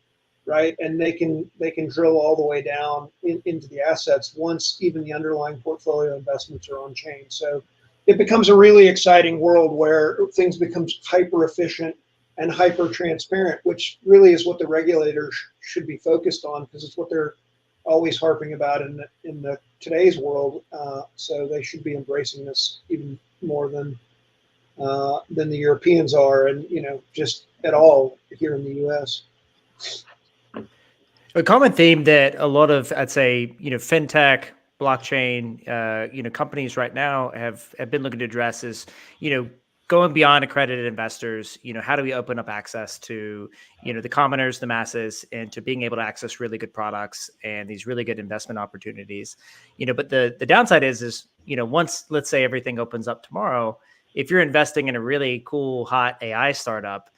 right? And they can drill all the way down into the assets once even the underlying portfolio investments are on chain. So it becomes a really exciting world where things become hyper efficient and hyper transparent, which really is what the regulators should be focused on, because it's what they're always harping about in the today's world. So they should be embracing this even more than the Europeans are, and just at all here in the U.S. A common theme that a lot of, I'd say, fintech, blockchain, companies right now have been looking to address is, going beyond accredited investors. How do we open up access to, the commoners, the masses, and to being able to access really good products and these really good investment opportunities. But the downside is, once, let's say, everything opens up tomorrow, if you're investing in a really cool, hot AI startup,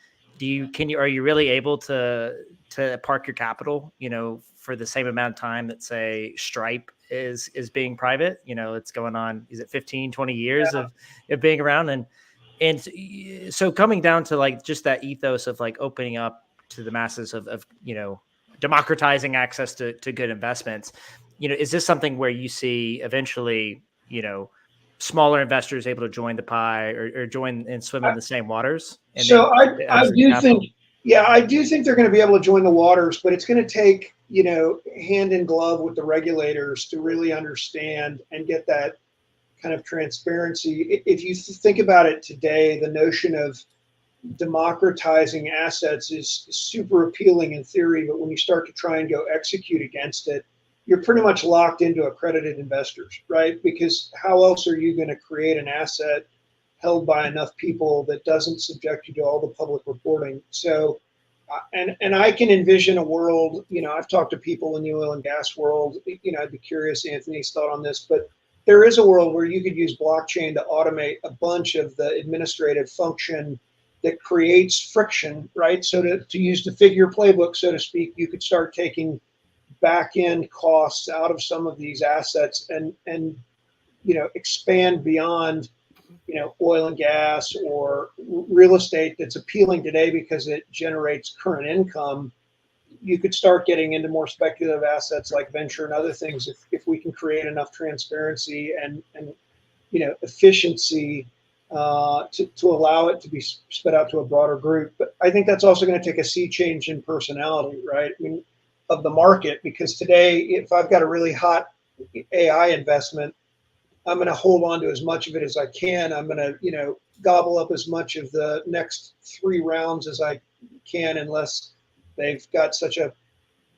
are you really able to park your capital, for the same amount of time that, say, Stripe is being private? It's going on, is it 15, 20 years of being around? And so coming down to like just that ethos of like opening up to the masses of democratizing access to good investments, is this something where you see eventually, smaller investors able to join the pie or join and swim in the same waters? And so I do think, I do think they're going to be able to join the waters, but it's going to take, hand in glove with the regulators to really understand and get that kind of transparency. If you think about it today, the notion of democratizing assets is super appealing in theory, but when you start to try and go execute against it, you're pretty much locked into accredited investors, right? Because how else are you going to create an asset held by enough people that doesn't subject you to all the public reporting? So, and I can envision a world, I've talked to people in the oil and gas world, I'd be curious Anthony's thought on this, but there is a world where you could use blockchain to automate a bunch of the administrative function that creates friction, right? So to use the figure playbook, so to speak, you could start taking back-end costs out of some of these assets and expand beyond oil and gas or real estate that's appealing today because it generates current income. You could start getting into more speculative assets like venture and other things if we can create enough transparency and efficiency to allow it to be spit out to a broader group. But I think that's also going to take a sea change in personality, right? I mean, of the market, because today, if I've got a really hot AI investment, I'm going to hold on to as much of it as I can. I'm going to, gobble up as much of the next 3 rounds as I can, unless they've got such a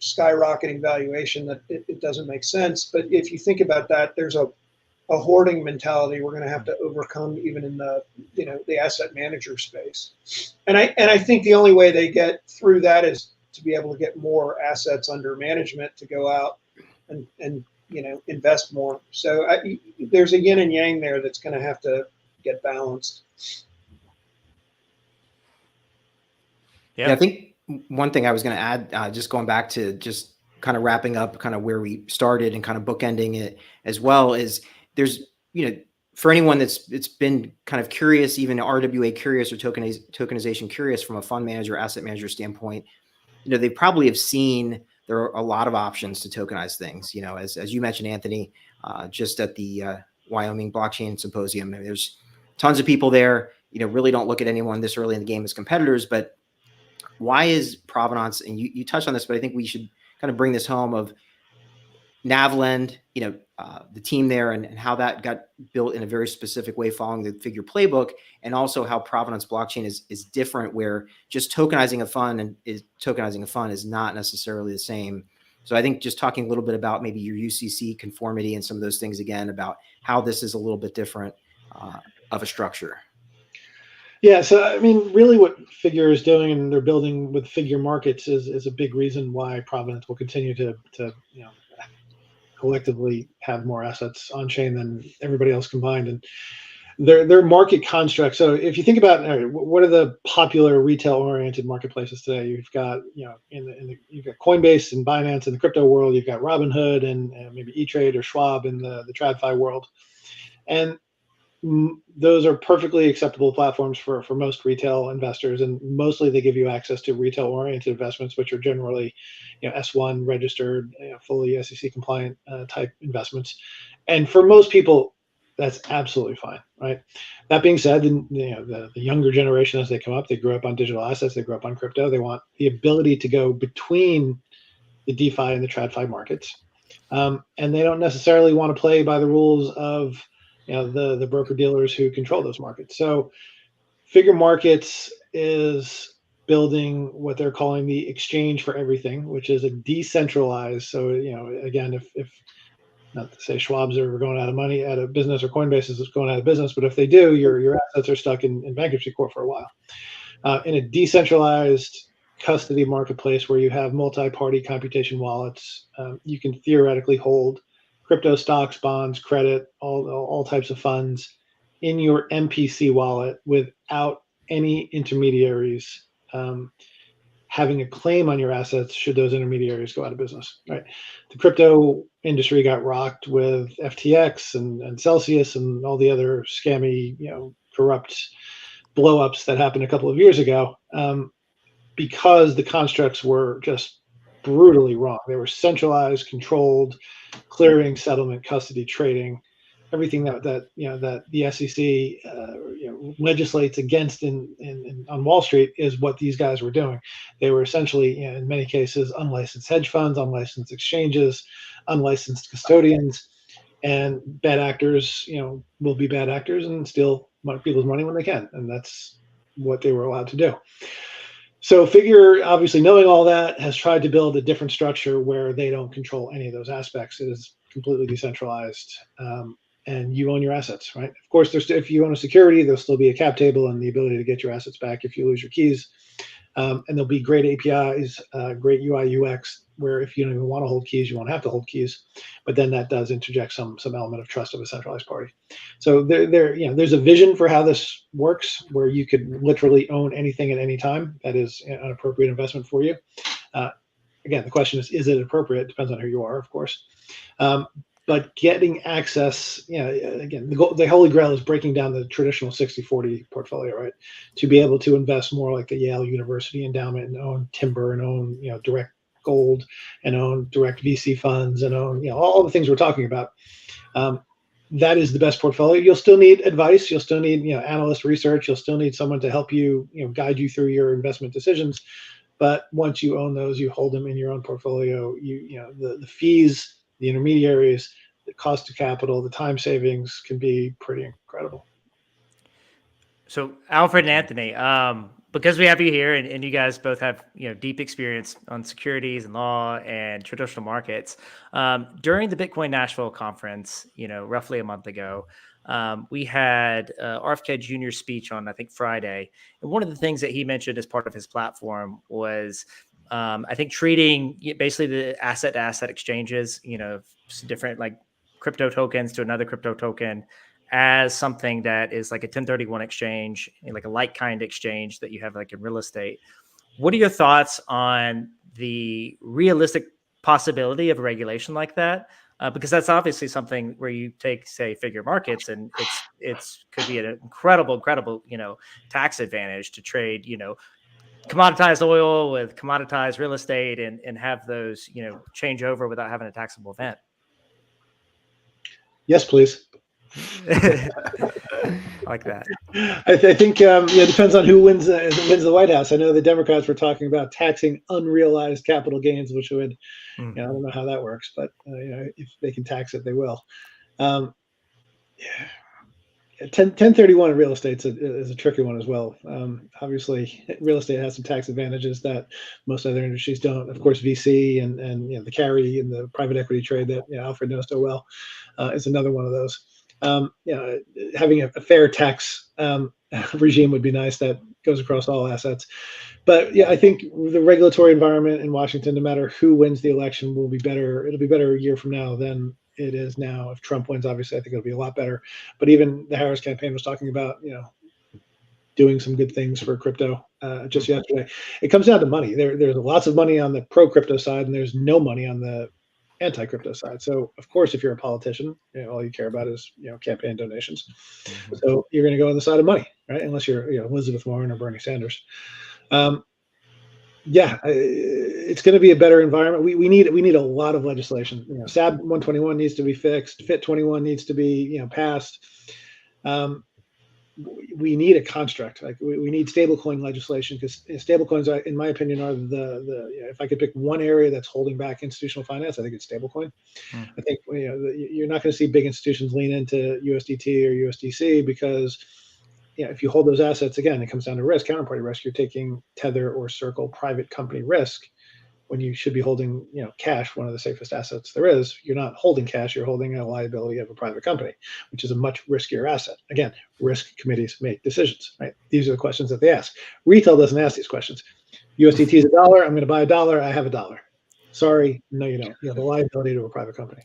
skyrocketing valuation that it doesn't make sense. But if you think about that, there's a hoarding mentality we're going to have to overcome even in the, the asset manager space. And I think the only way they get through that is to be able to get more assets under management to go out and invest more. So there's a yin and yang there that's going to have to get balanced. Yeah, I think one thing I was going to add, just going back to just kind of wrapping up kind of where we started and kind of bookending it as well, is there's, for anyone it's been kind of curious, even RWA curious or tokenization curious from a fund manager, asset manager standpoint, they probably have seen there are a lot of options to tokenize things. As you mentioned, Anthony, just at the Wyoming Blockchain Symposium, there's tons of people there. Really don't look at anyone this early in the game as competitors. But why is Provenance? And you touched on this, but I think we should kind of bring this home of NAVLend, the team there, and how that got built in a very specific way following the figure playbook, and also how Provenance Blockchain is different, where just tokenizing a fund is not necessarily the same. So I think just talking a little bit about maybe your UCC conformity and some of those things again, about how this is a little bit different of a structure. Yeah, so I mean, really what Figure is doing, and they're building with Figure Markets, is a big reason why Provenance will continue to collectively have more assets on chain than everybody else combined. And their market construct. So if you think about what are the popular retail oriented marketplaces today, you've got you've got Coinbase and Binance in the crypto world, you've got Robinhood and maybe E-Trade or Schwab in the TradFi world, and those are perfectly acceptable platforms for most retail investors, and mostly they give you access to retail oriented investments, which are generally S1 registered, fully SEC compliant type investments. And for most people, That's absolutely fine, right? That being said, the younger generation, as they come up, they grew up on digital assets, they grew up on crypto. They want the ability to go between the DeFi and the TradFi markets, and they don't necessarily want to play by the rules of the broker dealers who control those markets. So, Figure Markets is building what they're calling the exchange for everything, which is a decentralized. So, again, if not to say Schwab's are going out of money out of business or Coinbase is going out of business, but if they do, your assets are stuck in bankruptcy court for a while. In a decentralized custody marketplace where you have multi-party computation wallets, you can theoretically hold crypto, stocks, bonds, credit, all types of funds in your MPC wallet without any intermediaries having a claim on your assets should those intermediaries go out of business, right? The crypto industry got rocked with FTX and Celsius and all the other scammy, corrupt blow-ups that happened a couple of years ago, because the constructs were just brutally wrong. They were centralized, controlled, clearing, settlement, custody, trading. Everything that the SEC legislates against on Wall Street is what these guys were doing. They were essentially, in many cases, unlicensed hedge funds, unlicensed exchanges, unlicensed custodians, and bad actors, will be bad actors and steal people's money when they can, and that's what they were allowed to do. So Figure, obviously knowing all that, has tried to build a different structure where they don't control any of those aspects. It is completely decentralized. And you own your assets, right? Of course, if you own a security, there'll still be a cap table and the ability to get your assets back if you lose your keys. And there'll be great APIs, great UI UX, where if you don't even want to hold keys, you won't have to hold keys. But then that does interject some element of trust of a centralized party. So there's a vision for how this works, where you could literally own anything at any time. That is an appropriate investment for you. Again, the question is it appropriate? It depends on who you are, of course. But getting access, again, the holy grail is breaking down the traditional 60-40 portfolio, right? To be able to invest more like the Yale University endowment and own timber and own, direct gold and own direct VC funds and own, all the things we're talking about. That is the best portfolio. You'll still need advice. You'll still need, analyst research. You'll still need someone to help you, guide you through your investment decisions. But once you own those, you hold them in your own portfolio. The fees, the intermediaries, the cost of capital, the time savings can be pretty incredible. So Alfred and Anthony, because we have you here and you guys both have deep experience on securities and law and traditional markets, during the Bitcoin Nashville conference, roughly a month ago, we had RFK Jr.'s speech on, I think, Friday. And one of the things that he mentioned as part of his platform was, I think, treating basically the asset-to-asset exchanges, different like crypto tokens to another crypto token, as something that is like a 1031 exchange, like a like-kind exchange that you have like in real estate. What are your thoughts on the realistic possibility of a regulation like that? Because that's obviously something where you take, say, Figure Markets, and it's could be an incredible, tax advantage to trade, commoditized oil with commoditized real estate and have those, change over without having a taxable event. Yes, please. Like that. I think it depends on who wins the White House. I know the Democrats were talking about taxing unrealized capital gains, which would, I don't know how that works, but if they can tax it, they will. 1031 in real estate is a tricky one as well. Obviously, real estate has some tax advantages that most other industries don't. Of course, VC and the carry and the private equity trade that Alfred knows so well is another one of those. Having a fair tax regime would be nice that goes across all assets. But I think the regulatory environment in Washington, no matter who wins the election, will be better. It'll be better a year from now than it is now. If Trump wins, obviously, I think it'll be a lot better. But even the Harris campaign was talking about, doing some good things for crypto just yesterday. It comes down to money. There's lots of money on the pro-crypto side, and there's no money on the anti-crypto side. So, of course, if you're a politician, all you care about is, campaign donations. Mm-hmm. So you're going to go on the side of money, right? Unless you're, Elizabeth Warren or Bernie Sanders. Yeah, it's going to be a better environment. We need a lot of legislation. SAB 121 needs to be fixed. FIT 21 needs to be passed. We need a construct. Like we need stablecoin legislation, because stablecoins, in my opinion, are if I could pick one area that's holding back institutional finance, I think it's stablecoin. I think you're not going to see big institutions lean into USDT or USDC because if you hold those assets, again, it comes down to risk, counterparty risk. You're taking Tether or Circle private company risk when you should be holding, cash, one of the safest assets there is. You're not holding cash, you're holding a liability of a private company, which is a much riskier asset. Again, risk committees make decisions, right? These are the questions that they ask. Retail doesn't ask these questions. USDT is $1, I'm going to buy $1, I have $1. Sorry, no, you don't. You have a liability to a private company.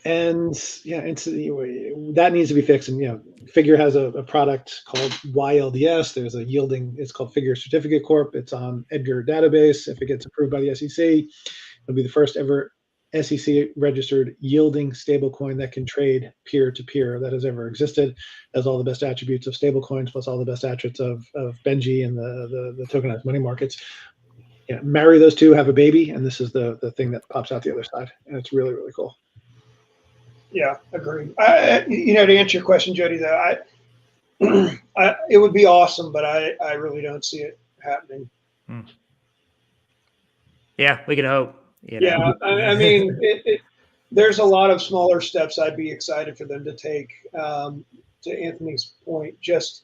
And that needs to be fixed. And Figure has a product called YLDS. There's a yielding. It's called Figure Certificate Corp. It's on Edgar database. If it gets approved by the SEC, it'll be the first ever SEC registered yielding stablecoin that can trade peer to peer that has ever existed. Has all the best attributes of stablecoins plus all the best attributes of Benji and the tokenized money markets. Marry those two, have a baby, and this is the thing that pops out the other side, and it's really, really cool. Yeah, agreed. To answer your question, Jody, though, it would be awesome, but I really don't see it happening. Yeah, we can hope. Yeah, I mean, there's a lot of smaller steps I'd be excited for them to take. To Anthony's point, just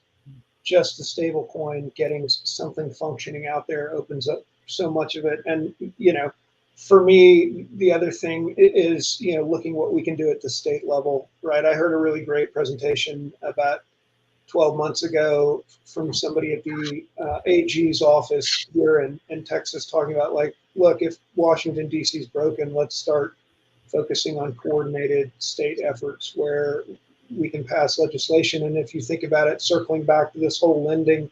the stable coin, getting something functioning out there opens up so much of it. And, for me, the other thing is, looking what we can do at the state level, right? I heard a really great presentation about 12 months ago from somebody at the AG's office here in Texas talking about, like, look, if Washington, D.C. is broken, let's start focusing on coordinated state efforts where we can pass legislation. And if you think about it, circling back to this whole lending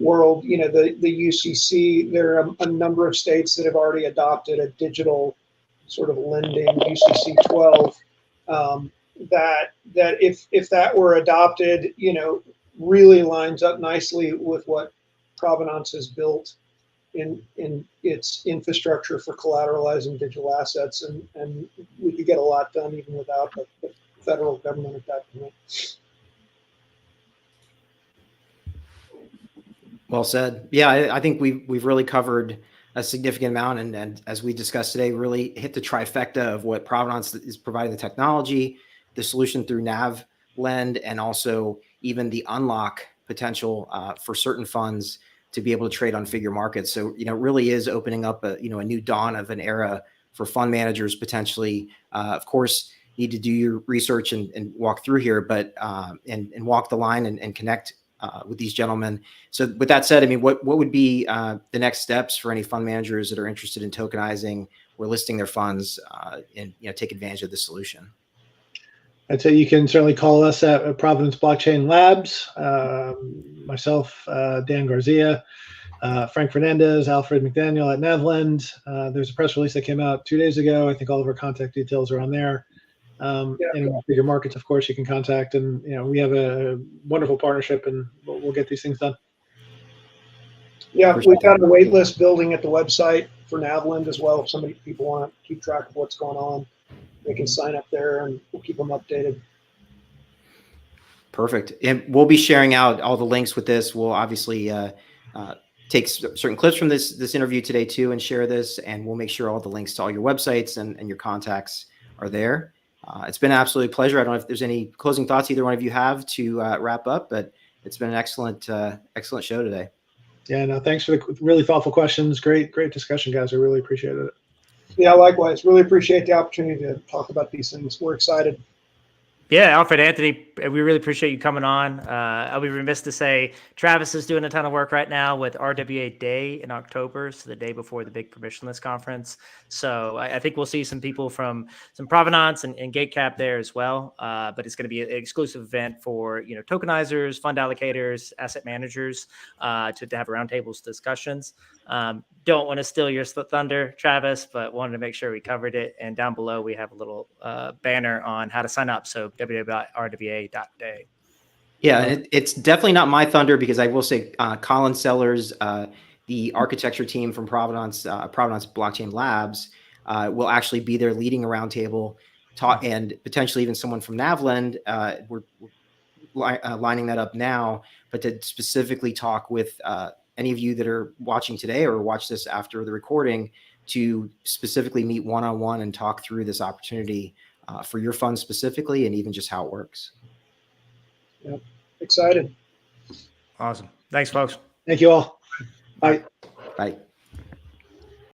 world, the UCC, there are a number of states that have already adopted a digital sort of lending, UCC 12, that if that were adopted, really lines up nicely with what Provenance has built in its infrastructure for collateralizing digital assets, and we could get a lot done even without the federal government at that point. Well said. Yeah, I think we've really covered a significant amount, and as we discussed today, really hit the trifecta of what Provenance is providing: the technology, the solution through NAVLend, and also even the unlock potential for certain funds to be able to trade on figure markets. So it really is opening up a new dawn of an era for fund managers potentially. Of course, need to do your research and walk through here, but and walk the line and connect with these gentlemen. So with that said, I mean, what would be the next steps for any fund managers that are interested in tokenizing or listing their funds and take advantage of the solution? I'd say you can certainly call us at Provenance Blockchain Labs, myself, Dan Garcia, Frank Fernandez, Alfred McDaniel at NAVLend. There's a press release that came out 2 days ago. I think all of our contact details are on there. And bigger markets, of course, you can contact, and we have a wonderful partnership, and we'll get these things done. Yeah, we've got a wait list building at the website for NAVLend as well. If people want to keep track of what's going on, they can sign up there, and we'll keep them updated. Perfect. And we'll be sharing out all the links with this. We'll obviously take certain clips from this interview today too, and share this, and we'll make sure all the links to all your websites and your contacts are there. It's been an absolute pleasure. I don't know if there's any closing thoughts either one of you have to wrap up, but it's been an excellent show today. Yeah, no, thanks for the really thoughtful questions. Great discussion, guys. I really appreciated it. Yeah, likewise. Really appreciate the opportunity to talk about these things. We're excited. Yeah, Alfred, Anthony, we really appreciate you coming on. I'll be remiss to say Travis is doing a ton of work right now with RWA Day in October, so the day before the big permissionless conference. So I think we'll see some people from some Provenance and GateCap there as well. But it's going to be an exclusive event for tokenizers, fund allocators, asset managers to have roundtables discussions. Don't want to steal your thunder, Travis, but wanted to make sure we covered it. And down below, we have a little banner on how to sign up. So www.rwa.day. Yeah, it's definitely not my thunder, because I will say Colin Sellers the architecture team from Provenance Blockchain Labs will actually be there leading a roundtable talk, and potentially even someone from NAVLend. We're lining that up now, but to specifically talk with any of you that are watching today or watch this after the recording, to specifically meet one-on-one and talk through this opportunity for your fund specifically, and even just how it works. Yep. Excited. Awesome. Thanks, folks. Thank you all. Bye. Bye.